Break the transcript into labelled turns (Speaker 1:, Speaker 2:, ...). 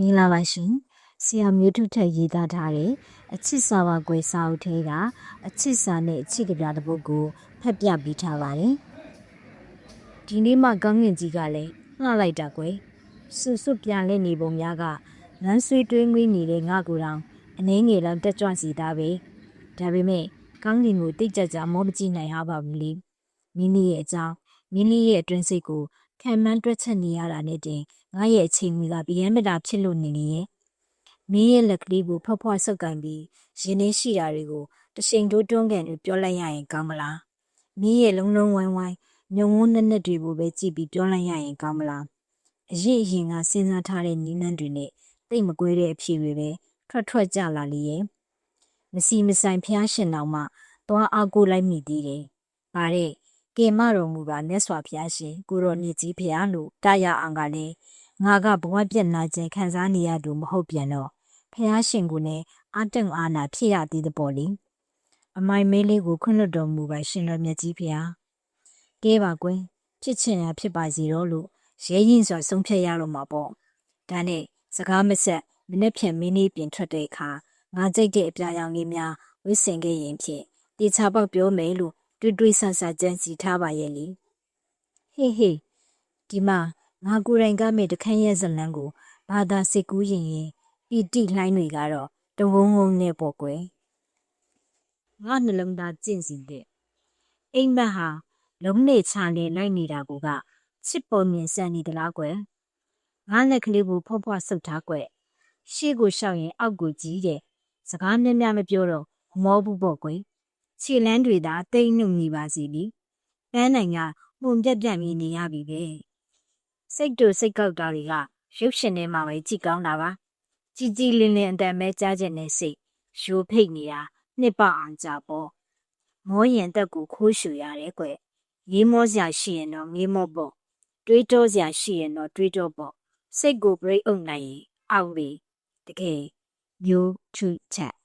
Speaker 1: မင်္ဂလာပါရှင်ဆရာမျိုးထုထက်ရေးသားထားတဲ့အချစ်စာပါကွယ်စာအုပ်ထဲကအချစ်စာနဲ့အချစ်ကဗျာတစ်ပုဒ်ကိုဖတ်ပြပေးထားပါတယ်ဒီနေ့မှကောင်းငင်ကြီးကလည်းလှလိုက်တာကွယ်စွတ်စွတ်ပြန်လဲနေပုံများကလမ်းဆွေးတွင်းငွေးနေတဲ့ငါကိုယ်တောင်အနှဲငယ်လောက်တက်ကြွစီသားပဲဒါပေမဲ့ကောင်းငင်ကိုတိတ်ကြကြမောမကြည့်နိုင်ပါဘူးလေမင်းလေးရဲ့အကြောင်းမင်းလေးရဲ့အတွင်းစိတ်ကိုခံမှန်းတွက်ချက်နေရတာနဲ့တင်ငါရဲ့အချိန်ကြီးကဗျမ်းမတာဖြစ်လို့နေရဲ့မင်းရဲ့လက်ကလေးကိုဖွက်ဖွက်ဆုပ်ကန်ပြီးရင်ထဲရှိတာတွေကိုတချိန်တိုးတွန်းကန်တွေပြောလိုက်ရရင်ကောင်းမလားမင်းရဲ့လုံးလုံးဝိုင်းဝိုင်းမြုံဝန်းနဲ့နဲ့တွေကိုပဲကြည့်ပြီးပြောလိုက်ရရင်ကောင်းမလားအရင်ကစဉ်းစားထားတဲ့နီးနှန်းတွေနဲ့တိတ်မကွဲတဲ့အဖြေတွေပဲထွက်ကြလာလေရဲ့မစီမဆိုင်ဖျားရှင်တော်မှသွားအားကိုလိုက်မိသေးတယ်ပါတဲ့ကေမတော်မူပါမြတ်စွာဘုရားရှင်ကိုရောမြစ်ကြီးဖျားလို့တရအောင်ကလည်းငါကဘဝပြက်နာခြင်းခံစားနေရသူမဟုတ်ပြန်တော့ဖျားရှင်ကိုလည်းအာတုံအာနာဖြစ်ရသေးတဲ့ပေါ့လေအမိုင်မဲလေးကိုခွင့်လွှတ်တော်မူပါရှင်တော်မြတ်ကြီးဖျားကဲပါကွယ်ဖြစ်ချင်ရဖြစ်ပါစီတော့လို့ရဲရင်စွာဆုံးဖြတ်ရတော့မှာပေါ့ဒါနဲ့စကားမဆက်မနေ့ဖြန်မင်းလေးပြင်ထွက်တဲ့အခါငါကြိတ်တဲ့အပြာရောင်လေးများဝစ်စင်ခဲ့ရင်ဖြင့်တေချာပေါက်ပြောမယ်လို့တွေးဆဆကြံစီထားပါရဲ့လေဟေးဒီမှာငါကိုယ်တိုင်ကမဲ့တခန်းရဲ့ဇလန်းကိုဘာသာစစ်ကူးရင်ပီတိလှိုင်းတွေကတော့တဝုံဝုံနဲ့ပေါ့ကွယ်ငါနှလုံးသားကျင့်စီတဲ့အိမ်မက်ဟာလုံးနဲ့ချနဲ့လိုက်နေတာကချစ်ပေါ်မြင်ဆန်နေသလားကွယ်ငါလက်ကလေးကိုဖွက်ဖွက်ဆုပ်ထားကွယ်ရှေ့ကိုရှောက်ရင်အောက်ကိုကြီးတဲ့စကားများမပြောတော့မောဘူးပေါ့ကွယ်ခြေလန်းတွေသာတိတ်နှုတ်နေပါစီလीပန်းနိုင်ကမှုန်ပြက်ပြီးနေရပြီပဲစိတ်တို့စိတ်ကောက်တာတွေကရုပ်ရှင်ထဲမှာပဲကြည့်ကောင်းတာပါကြီးလင်းအတန်ပဲကြားချက်နဲ့စိတ်ရိုးဖိတ်နေတာနှစ်ပအောင်ကြပေါ့မောရင်တက်ကိုခိုးရှူရတယ်ကွရေးမောစရာရှိရင်တော့ငေးမောပေါ့တွေးတောစရာရှိရင်တော့တွေးတောပေါ့စိတ်ကိုဘရိတ်အုပ်နိုင်ရင်အောက်လေတကယ်မျိုးထုချက်